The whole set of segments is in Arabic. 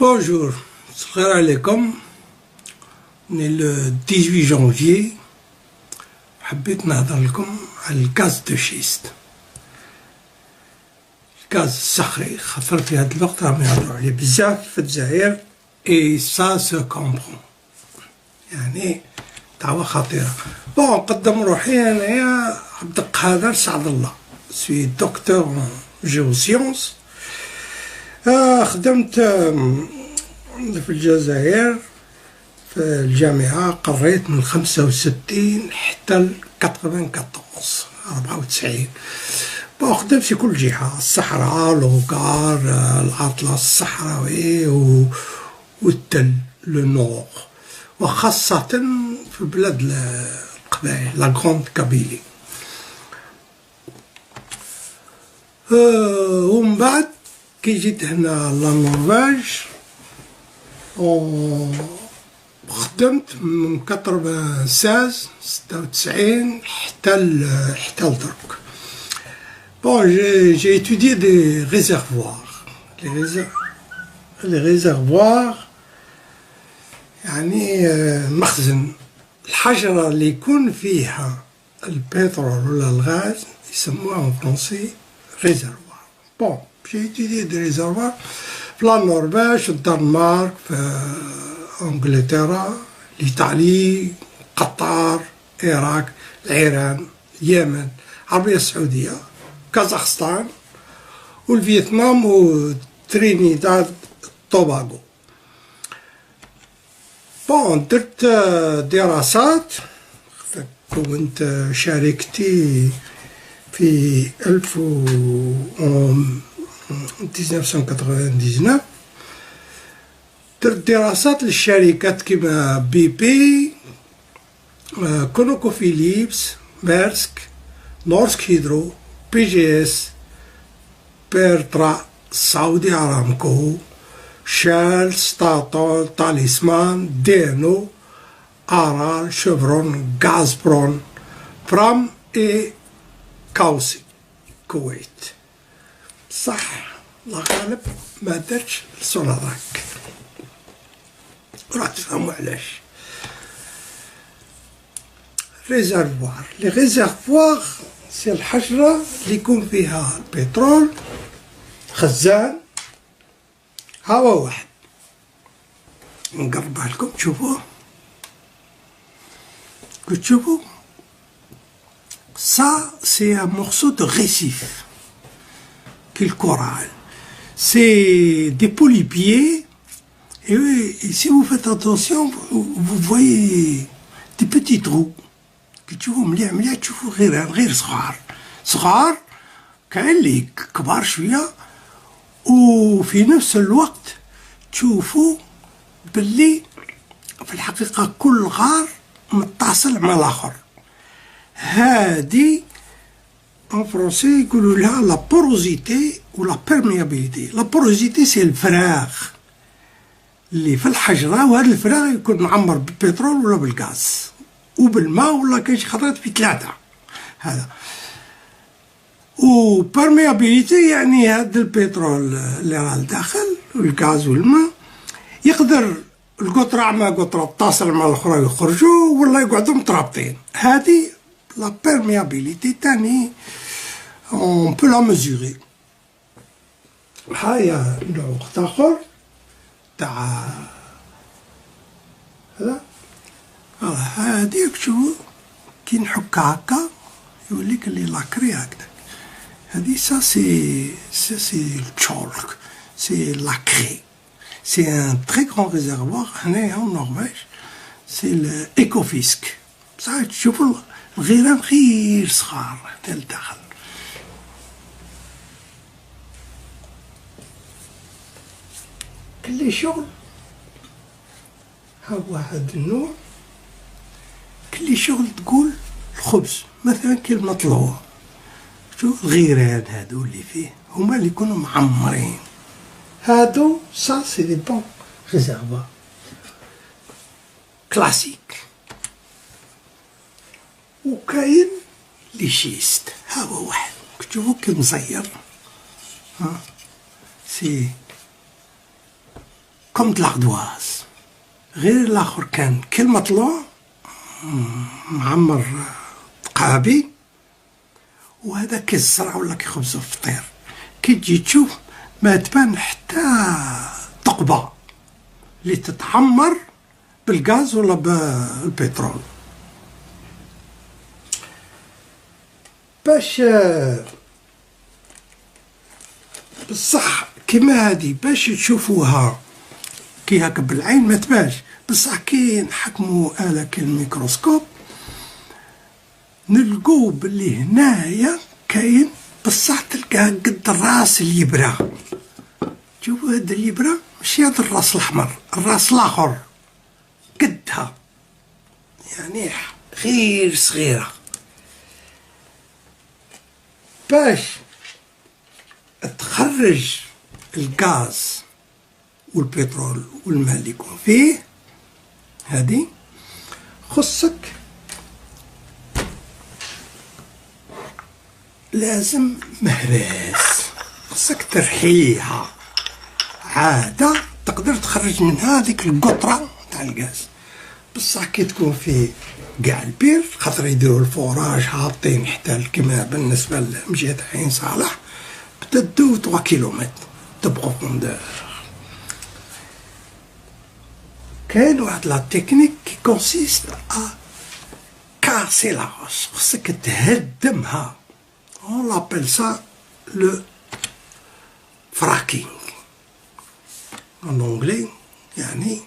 Bonjour, salam alaikum. On est le 18 janvier. حبيت نهضر لكم على الغاز دو شيست. الغاز الصخري خاطر في هذا الوقت راهم يهضروا عليه بزاف في الجزائر اي سا سو كومبرون. يعني دعوة خطيرة. بون نقدم روحي انايا عبد القادر سعد الله. سوي دكتور اون جيوسيونس. خدمت في الجزائر في الجامعة، قريت من 65 حتى 94. بون خدمت في كل جهة، الصحراء، الغوكار، الأطلس الصحراوي والتل لو نور، وخاصة في بلاد القبائل لا غروند كابيلي. ومن بعد كي جيت هنا للنرويج خدمت من 96 حتى لدرك. Bon, j'ai étudié des réservoirs. Les réservoirs يعني مخزن الحجرة اللي يكون فيها البترول ولا الغاز يسموها en français réservoir. Bon, j'ai étudié des réservoirs في la Norvège, في الدنمارك، في انجلترا، الايطالي، قطر، العراق، العراق، اليمن، العربية السعودية، كازاخستان، والفيتنام، وترينيداد توباغو. بون درت دراسات، كونت شاركتي في 1999. درت دراسات للشركات كيما بي بي، كونوكو فيليبس، ميرسك، نورسك هيدرو، بي جي اس، بيرترا، سعودي ارامكو، شال، ستاتول، تاليسمان، دينو، ارال، شيفرون، غازبرون، برام اي كاوسي كويت. صح الله غالب ما درتش سوناداك، راح تفهموا علاش. ريزرفوار، لي ريزرفوار سي الحجرة اللي يكون فيها البترول، خزان. ها هو واحد نقربه لكم تشوفوه، تشوفوا ça c'est un morceau de récif qu'il corail, c'est des polypiers. Et si vous faites attention, vous voyez des petits trous. تشوفوا مليح تشوفوا غير صغار كاين اللي كبار شويه، وفي نفس الوقت تشوفوا باللي في الحقيقه كل غار متصل مع الاخر. هادي en français يقولوا لها لا بوروزيتي ولا بيرميابيليتي. لا بوروزيتي سي الفراغ اللي في الحجرة، وهذا الفراغ يكون معمر بالبترول ولا بالغاز وبالماء، ولا كاين شي خطرات في ثلاثة هذا. و بيرميابيليتي يعني هذا البترول اللي راه لداخل والغاز والماء يقدر القطرة مع قطرة تتصل مع الأخرى يخرجوا ولا يقعدوا مترابطين. هذه لا بيرميابيليتي تاني on peut la mesurer. هاهي نوع آخر تاع هذا. هاديك تشوفو كي نحكها هكا يوليك اللي لاكري هكذاك. هادي سا سي التشولك، سي لاكري. سي ان تري غران ريزرفوار هنايا في النرويج، سي الايكوفيسك. بصح تشوفو الغيران غير صغار حتى لداخل. كل شغل ها واحد النوع، كل شغل تقول الخبز مثلا كلمة طلوع، شوف الغيران هادو اللي فيه هما اللي يكونوا معمرين. هادو سا سي دي بون ريزرفوار كلاسيك. وكاين لي شيست، ها هو واحد تشوفو كي مصير، ها سي كوم د لاردواز. غير الاخر كان كل مطلوع معمر قابي، وهذا كيزرع ولا كيخبزو في الفطير. كي تجي تشوف ما تبان حتى ثقبة اللي تتعمر بالغاز ولا بالبترول. باش بصح كيما هادي باش تشوفوها كي هاك بالعين ما تبانش، بصح كي نحكمو آلة كالميكروسكوب نلقو بلي هنايا كاين بصح تلقاها قد راس اليبرة. شوفوا هاد اليبرة ماشي هاد الراس الأحمر، الراس الآخر قدها، يعني غير صغيرة. باش تخرج الغاز والبترول والماء اللي يكون فيه هادي خصك لازم مهراس، خصك ترحيها عادة تقدر تخرج منها هذيك القطرة تاع الغاز. بصح كي تكون في قاع البير خاطر يديروا الفوراج هابطين حتى كيما بالنسبة لمجهة عين صالح بتدو 3 كيلومتر دو بروفوندور. كاين واحد لا تكنيك كي كونسيست ا كاسي لا روش، خصك تهدمها. on l'appelle ça le fracking en anglais، يعني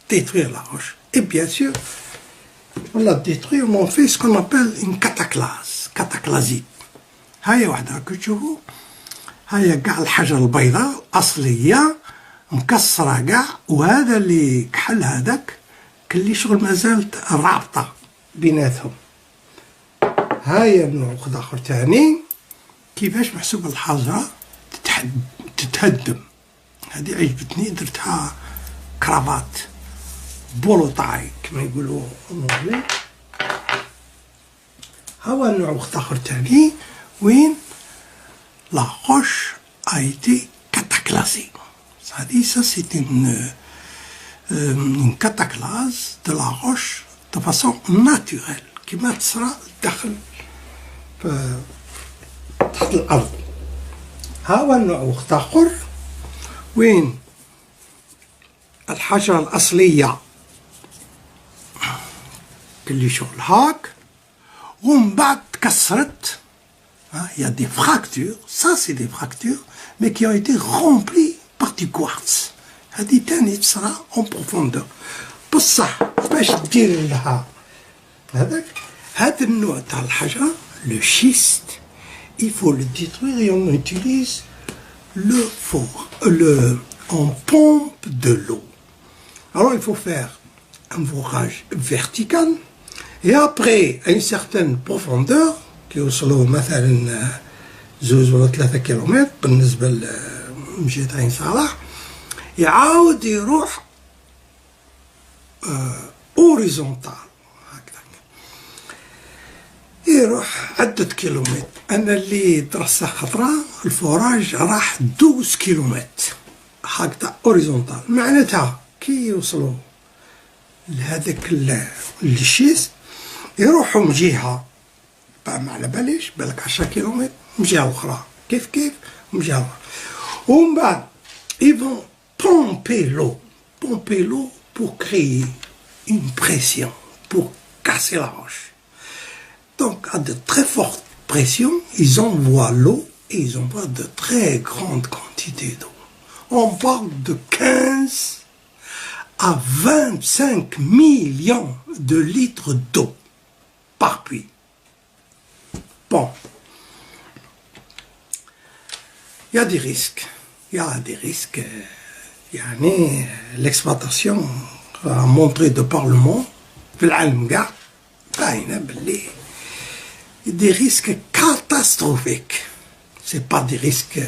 détruire la roche. Et bien sûr on la détruit, on fait ce qu'on appelle une cataclase، cataclasite. هاي واحدة راكو تشوفوا، هاي قاع الحجر البيضاء الأصلية مكسرة قاع، وهذا اللي كحل هذاك كلي شغل مازالت رابطة بيناتهم. هاي النوع آخر تاني كيفاش محسوب الحجرة تتهدم. هذه عجبتني، درتها كرافات بولو طاي كما يقولوا الانجلي. هو النوع آخر تاني وين لا روش a été cataclasée. Ça c'est une cataclase de la roche de façon naturelle كما تصرى داخل تحت الأرض. هذا النوع آخر وين الحجرة الأصلية كلي شغل هاك ومن بعد تكسرت. Il y a des fractures, ça c'est des fractures, mais qui ont été remplies par du quartz. هذه تاني تصرى en profondeur. بصح باش دير لها هذاك هذا النوع تاع الحجرة le schiste، il faut le détruire et on utilise on pompe de l'eau. Alors il faut faire un forage vertical et après à une certaine profondeur كيوصلوا مثلا 2 ولا 3 كيلومتر بالنسبة لمجهة عين صالح، يعاود يروح اوريزونتال هكذا، يروح عدة كيلومتر. أنا اللي درسته خطرة الفوراج راح 12 كيلومتر هكذا اوريزونتال. معناتها كي يوصلوا لهذاك الشيس يروحوا من جهة ما على باليش، بالك 10 كيلومتر من جهة أخرى، كيف من جهة أخرى. ومن بعد ils vont pomper l'eau pour créer une pression, pour casser la roche. Donc à de très fortes pressions, ils envoient l'eau et ils envoient de très grandes quantités d'eau. On parle de 15 à 25 millions de litres d'eau par puits. Bon, il y a des risques. يعني l'exploitation a montré de par le monde في العالم كاع باينة باللي des risques catastrophiques. C'est pas des risques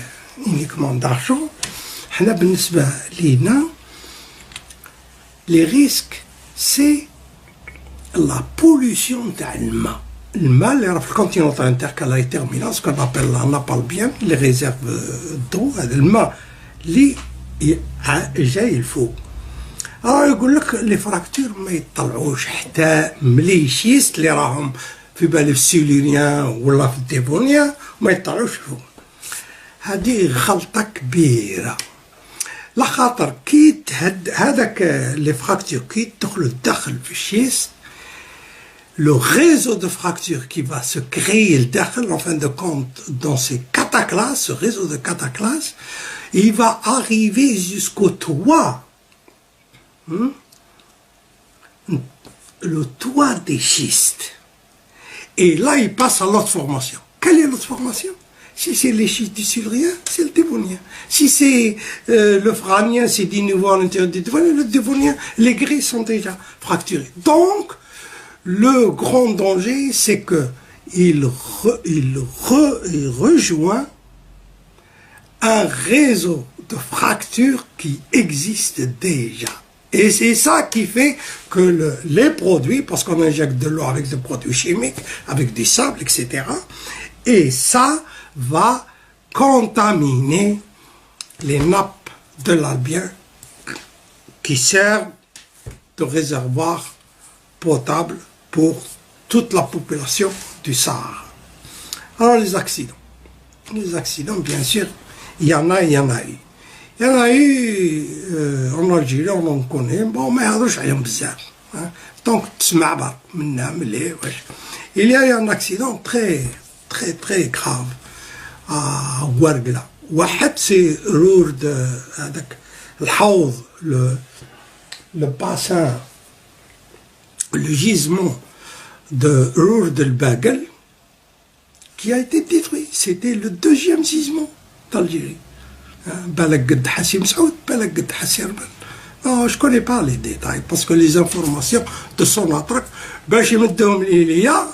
uniquement d'argent. حنا بالنسبة لينا les risques c'est la pollution تاع الماء. الماء اللي راه في الكونتينونتال انتركالاري تيرمينال، سكون ابل ان ابال بيان لي ريزيرف دو. هذا الماء اللي جاي الفوق. يقول لك لي فراكتور ما يطلعوش حتى ملي شيست اللي راهم في بالي في السيلينيان ولا في الديفونيان ما يطلعوش فوق. هذه غلطة كبيرة، لخاطر كي هذاك لي فراكتور كي يدخلوا الداخل في الشيست، le réseau de fractures qui va se créer le en fin de compte dans ces cataclasses, ce réseau de cataclasses, il va arriver jusqu'au toit, le toit des schistes. Et là, il passe à l'autre formation. Quelle est l'autre formation? Si c'est les schistes du silurien, c'est le dévonien. Si c'est le franien, c'est du niveau à l'intérieur du dévonien, le dévonien, les grilles sont déjà fracturés. Donc, le grand danger, c'est que il rejoint un réseau de fractures qui existe déjà. Et c'est ça qui fait que les produits, parce qu'on injecte de l'eau avec des produits chimiques, avec du sable, etc., et ça va contaminer les nappes de l'albien qui servent de réservoir potable pour toute la population du Sahara. Alors les accidents, bien sûr, il y en a eu. Il y en a eu en Algérie, on en connaît, bon, mais يهضروش عليهم بزاف. Donc, تسمع برك منها ملي واش. Il y a eu un accident très grave à Ouargla. واحد c'est Rourde, هذاك الحوض, le bassin, le gisement de Rourde el-Bagel qui a été détruit. C'était le deuxième gisement d'Algérie. بالك قد حسي مسعود, بالك قد حسي ربل. Non, je ne connais pas les détails parce que les informations de son attaque, باش يمدهم ليا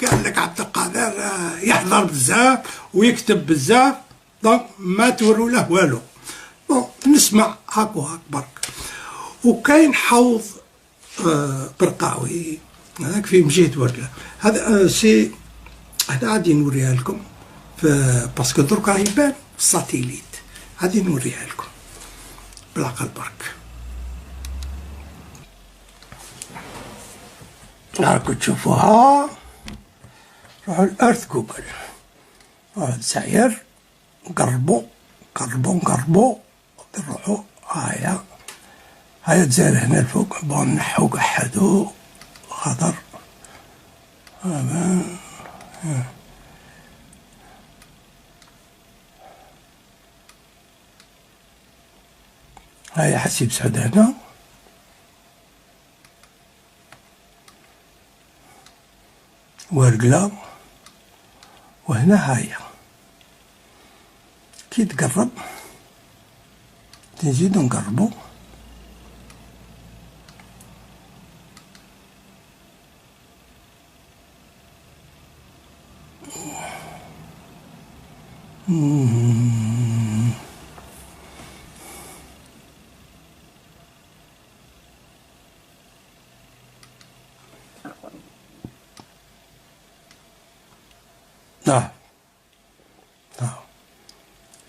قال لك عبد القادر يحضر بزاف ويكتب بزاف, دونك ما توروا له والو. بون نسمع هاك وهاك برك. وكاين حوض برقاوي هذاك في مجية ورقة. هذا سي هذا غادي نوريها لكم باسكو درك راه يبان ساتيليت. غادي نوريها لكم بالعقل برك. راكم تشوفوها, روحوا الارث جوجل, روحوا لسعير, قربوا نروحوا. هاي تزال هنا الفوق, بون نحو قحدو خضر. هاي حسيب سعود هنا, ورقلة, وهنا هاي كي تقرب نزيدو نقربو.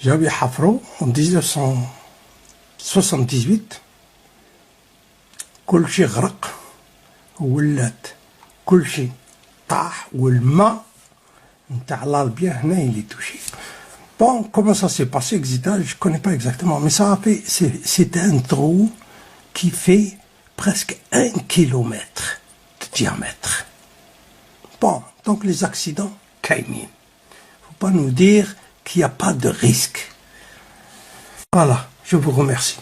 جاو يحفروا en 1978, كل شي غرق, ولات كل شي طاح, والماء نتاع l'Albien هنا il est touché. Bon, comment ça s'est passé, etc., je connais pas exactement, mais ça a fait, c'est un trou qui fait presque 1 kilomètre de diamètre. Bon, donc les accidents, كاينين. Faut pas nous dire qu'il n'y a pas de risque. Voilà, je vous remercie.